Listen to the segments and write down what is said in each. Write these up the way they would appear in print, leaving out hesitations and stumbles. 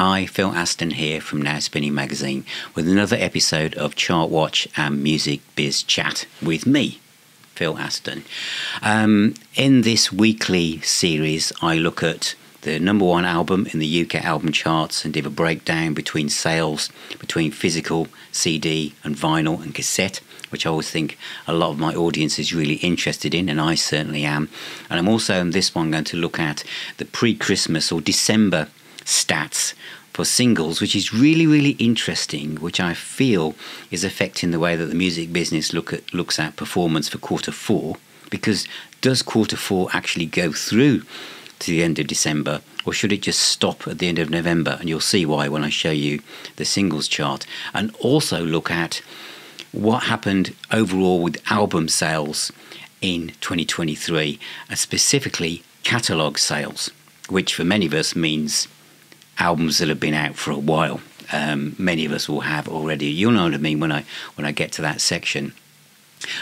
Hi, Phil Aston here from Now Spinning Magazine with another episode of Chart Watch and Music Biz Chat with me, Phil Aston. In this weekly series, I look at the number one album in the UK album charts and give a breakdown between sales, between physical CD and vinyl and cassette, which I always think a lot of my audience is really interested in, and I certainly am. And I'm also in this one going to look at the pre-Christmas or December stats for singles, which is really, really interesting, which I feel is affecting the way that the music business looks at performance for quarter four, because does quarter four actually go through to the end of December, or should it just stop at the end of November? And you'll see why when I show you the singles chart, and also look at what happened overall with album sales in 2023, and specifically catalogue sales, which for many of us means albums that have been out for a while. Many of us will have already. You'll know what I mean when I get to that section.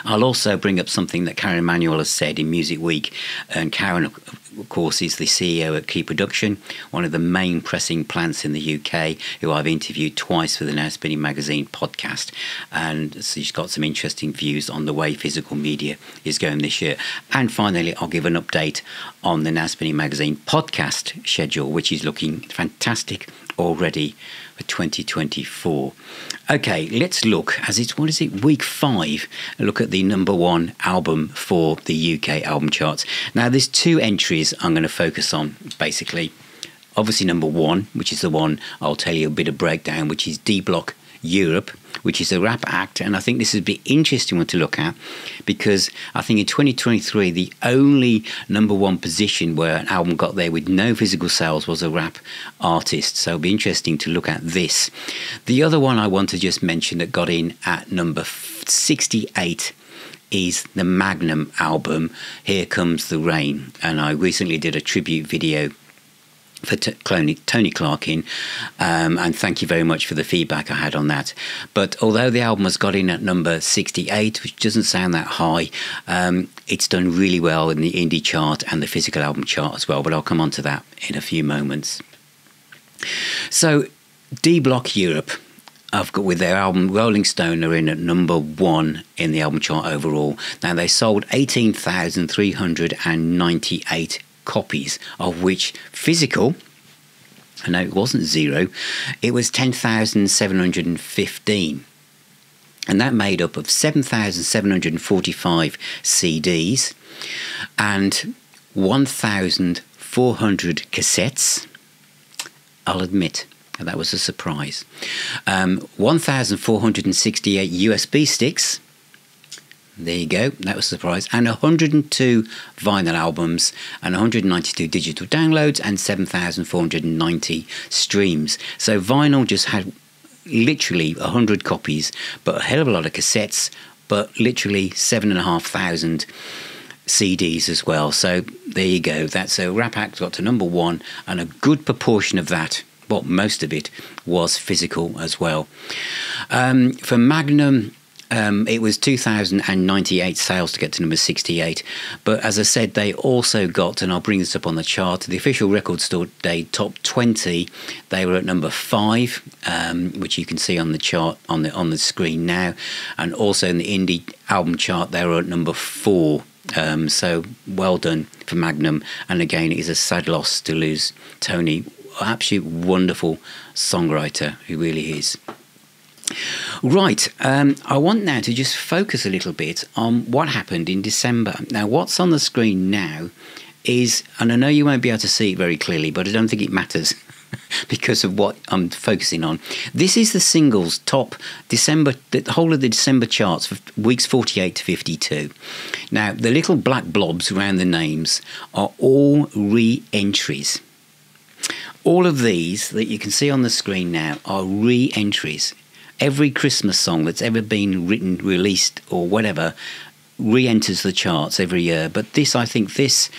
I'll also bring up something that Karen Emanuel has said in Music Week, and Karen, of course, is the CEO at Key Production, one of the main pressing plants in the UK, who I've interviewed twice for the Now Spinning Magazine podcast, and so she's got some interesting views on the way physical media is going this year. And finally, I'll give an update on the Now Spinning Magazine podcast schedule, which is looking fantastic already for 2024. Okay, let's look, as it's, week 5, look at the number one album for the UK album charts. Now, there's two entries I'm going to focus on, basically. Obviously, number one, which is the one I'll tell you a bit of breakdown, which is D Block Europe, which is a rap act, and I think this would be interesting one to look at, because I think in 2023 the only number one position where an album got there with no physical sales was a rap artist, so it'll be interesting to look at this. The other one I want to just mention that got in at number 68 is the Magnum album, Here Comes the Rain, and I recently did a tribute video for Tony Clark in, and thank you very much for the feedback I had on that. But although the album has got in at number 68, which doesn't sound that high, it's done really well in the indie chart and the physical album chart as well, but I'll come on to that in a few moments. So D Block Europe, I've got with their album Rolling Stone, are in at number one in the album chart overall. Now, they sold 18,398 copies, of which physical, I know it wasn't zero, it was 10,715, and that made up of 7,745 CDs and 1,400 cassettes. I'll admit that was a surprise. 1,468 USB sticks. There you go, that was a surprise. And 102 vinyl albums and 192 digital downloads and 7,490 streams. So vinyl just had literally 100 copies, but a hell of a lot of cassettes, but literally 7,500 CDs as well. So there you go, that's a rap act got to number one, and a good proportion of that, well, most of it, was physical as well. For Magnum, it was 2,098 sales to get to number 68. But as I said, they also got, and I'll bring this up on the chart, the official Record Store Day Top 20. They were at number 5, which you can see on the chart on the screen now. And also in the indie album chart, they were at number 4. So well done for Magnum. And again, it is a sad loss to lose Tony. Absolute wonderful songwriter, who really is. Right, I want now to just focus a little bit on what happened in December. Now, what's on the screen now is, and I know you won't be able to see it very clearly, but I don't think it matters because of what I'm focusing on. This is the singles top December, the whole of the December charts for weeks 48 to 52. Now, the little black blobs around the names are all re-entries. All of these that you can see on the screen now are re-entries. Every Christmas song that's ever been written, released, or whatever re-enters the charts every year. But this, I think, this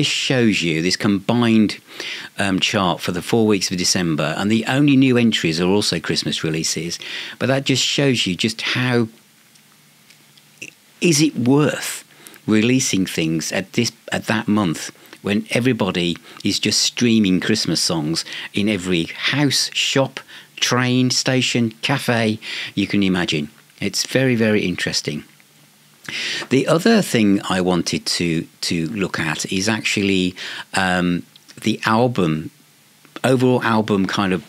shows you this combined chart for the 4 weeks of December, and the only new entries are also Christmas releases. But that just shows you just how is it worth releasing things at that month when everybody is just streaming Christmas songs in every house, shop, train station, cafe you can imagine. It's very, very interesting. The other thing I wanted to look at is actually the overall album kind of,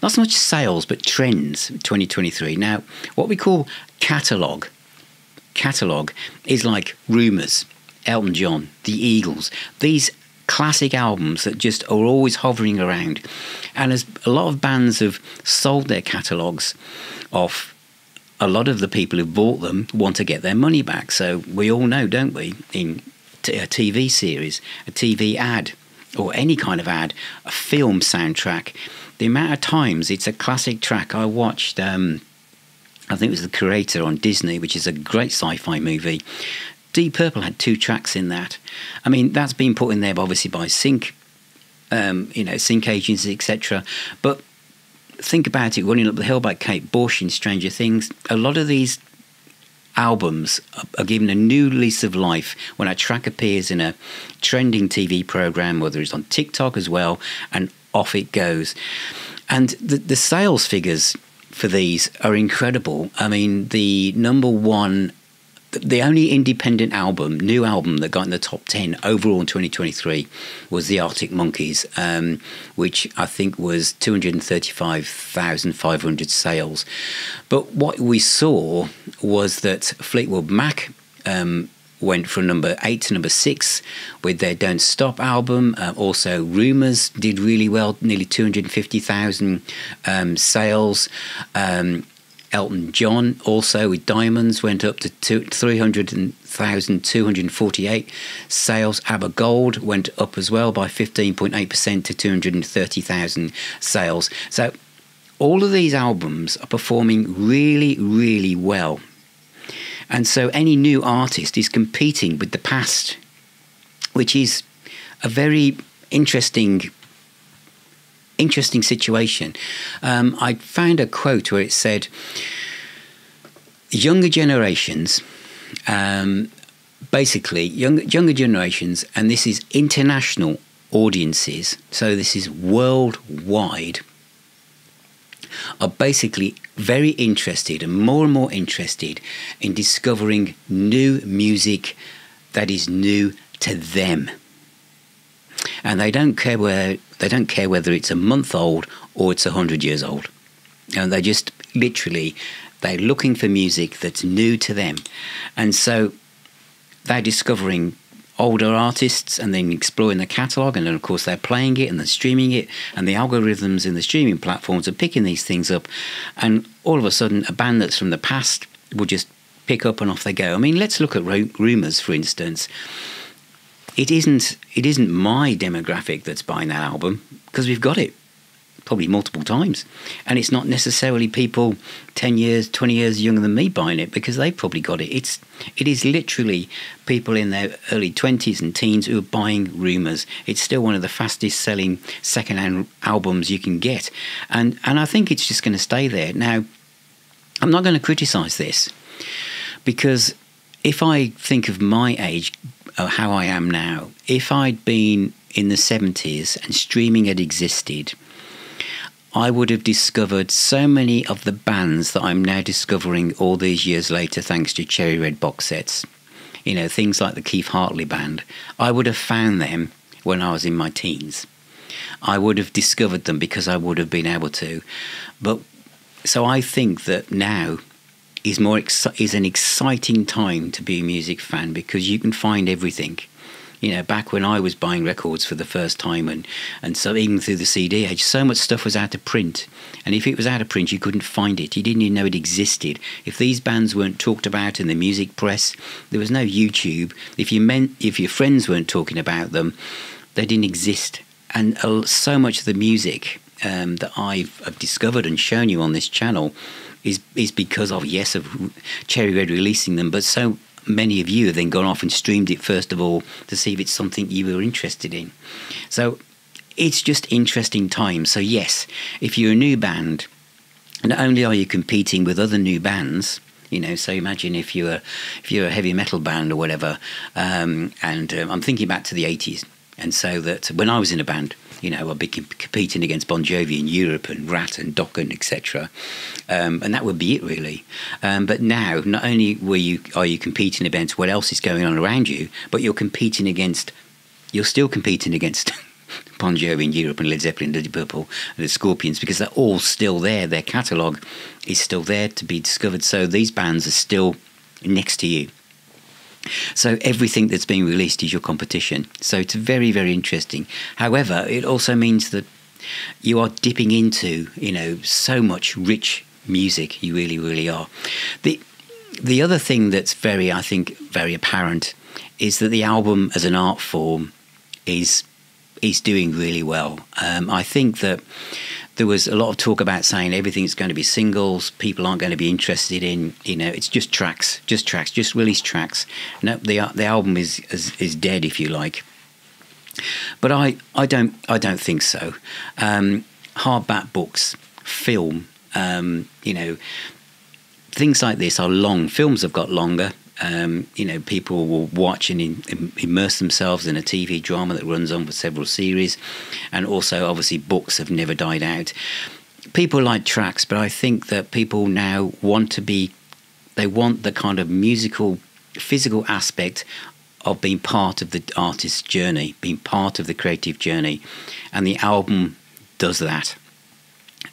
not so much sales, but trends 2023. Now, what we call Catalogue is like Rumours, Elton John, the Eagles, these classic albums that just are always hovering around. And as a lot of bands have sold their catalogues off, a lot of the people who bought them want to get their money back. So we all know, don't we, in a TV series, a TV ad, or any kind of ad, a film soundtrack, the amount of times it's a classic track. I watched, I think it was The Creator on Disney, which is a great sci-fi movie. Deep Purple had 2 tracks in that. I mean, that's been put in there obviously by sync agencies, etc. But think about it, Running Up the Hill by Kate Bush in Stranger Things. A lot of these albums are given a new lease of life when a track appears in a trending TV program, whether it's on TikTok as well, and off it goes. And the sales figures for these are incredible. I mean, the number one, the only independent new album that got in the top 10 overall in 2023 was the Arctic Monkeys, which I think was 235,500 sales. But what we saw was that Fleetwood Mac went from number 8 to number 6 with their Don't Stop album. Also, Rumours did really well, nearly 250,000 sales. Elton John also with Diamonds went up to 300,248 sales. ABBA Gold went up as well by 15.8% to 230,000 sales. So all of these albums are performing really, really well. And so any new artist is competing with the past, which is a very interesting situation. I found a quote where it said, younger generations, younger generations, and this is international audiences, so this is worldwide, are basically very interested and more interested in discovering new music that is new to them. And they don't care whether it's a month old or it's 100 years old. And they just they're looking for music that's new to them. And so they're discovering older artists and then exploring the catalogue, and then of course they're playing it and they're streaming it, and the algorithms in the streaming platforms are picking these things up, and all of a sudden a band that's from the past will just pick up and off they go. I mean, let's look at Rumours, for instance. It isn't my demographic that's buying that album, because we've got it probably multiple times, and it's not necessarily people 10 years 20 years younger than me buying it, because they've probably got it. It is literally people in their early 20s and teens who are buying Rumours. It's still one of the fastest selling second-hand albums you can get, and I think it's just going to stay there. Now, I'm not going to criticise this, because if I think of my age, how I am now, if I'd been in the 70s and streaming had existed, I would have discovered so many of the bands that I'm now discovering all these years later thanks to Cherry Red box sets. You know, things like the Keith Hartley Band. I would have found them when I was in my teens. I would have discovered them because I would have been able to. But so I think that now is an exciting time to be a music fan, because you can find everything. You know, back when I was buying records for the first time, and so even through the CD age, so much stuff was out of print. And if it was out of print, you couldn't find it. You didn't even know it existed. If these bands weren't talked about in the music press, there was no YouTube. If your friends weren't talking about them, they didn't exist. And so much of the music that I've discovered and shown you on this channel is because of Cherry Red releasing them, but so many of you have then gone off and streamed it first of all to see if it's something you were interested in. So it's just interesting times. So yes, if you're a new band, not only are you competing with other new bands, So imagine if you're a heavy metal band or whatever, and I'm thinking back to the 80s, and so that when I was in a band, I'd be competing against Bon Jovi in Europe and Rat and Dokken, etc. And that would be it, really. But now, not only are you competing against what else is going on around you, but you're still competing against Bon Jovi in Europe and Led Zeppelin, Deep Purple and the Scorpions, because they're all still there. Their catalogue is still there to be discovered. So these bands are still next to you. So everything that's being released is your competition. So it's very, very interesting. However, it also means that you are dipping into, so much rich music. You really, really are. The other thing that's very apparent is that the album as an art form is doing really well. I think that there was a lot of talk about saying everything's going to be singles, people aren't going to be interested in, it's just tracks, just release tracks. No, the album is dead, if you like. But I don't think so. Hardback books, film, things like this are long. Films have got longer. People will watch and immerse themselves in a TV drama that runs on for several series, and also obviously books have never died out. People like tracks, but I think that people now want the kind of musical, physical aspect of being part of the artist's journey, being part of the creative journey, and the album does that.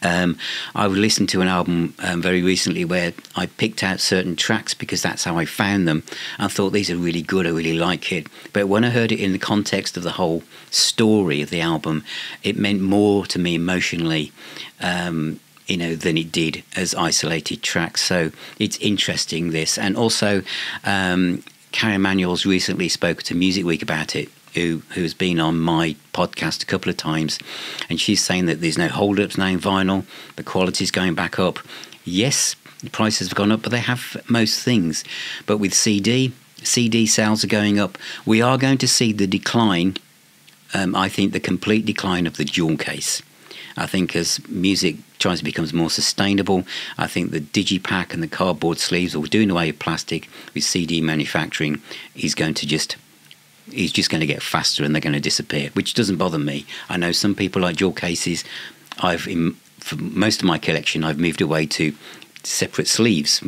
I listened to an album very recently where I picked out certain tracks because that's how I found them. I thought these are really good, I really like it. But when I heard it in the context of the whole story of the album, it meant more to me emotionally, than it did as isolated tracks. So it's interesting, this. And also, Karen Manuel's recently spoke to Music Week about it, who's been on my podcast a couple of times, and she's saying that there's no hold-ups now in vinyl, the quality's going back up. Yes, the prices have gone up, but they have most things. But with CD sales are going up. We are going to see the decline, I think the complete decline of the jewel case. I think as music tries to become more sustainable, I think the digipack and the cardboard sleeves, or doing away with plastic with CD manufacturing, is just going to get faster and they're going to disappear, which doesn't bother me. I know some people like jewel cases. For most of my collection, I've moved away to separate sleeves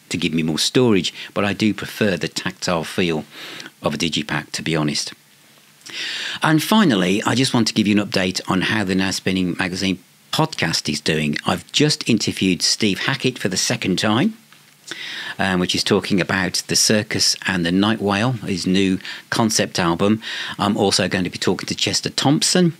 to give me more storage, but I do prefer the tactile feel of a digipack, to be honest. And finally, I just want to give you an update on how the Now Spinning magazine podcast is doing. I've just interviewed Steve Hackett for the second time, which is talking about The Circus and the Night Whale, his new concept album. I'm also going to be talking to Chester Thompson,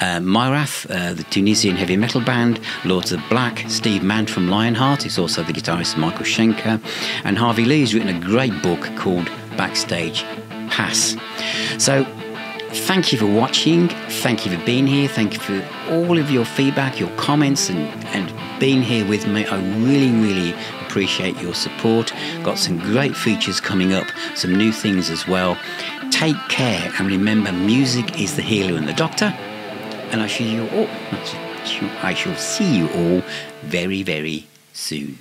Myrath, the Tunisian heavy metal band, Lords of Black, Steve Mann from Lionheart, who's also the guitarist of Michael Schenker, and Harvey Lee has written a great book called Backstage Pass. So thank you for watching, thank you for being here, thank you for all of your feedback, your comments, and being here with me. I really, really appreciate your support. Got some great features coming up, some new things as well. Take care, and remember, music is the healer and the doctor, and I shall see you all very, very soon.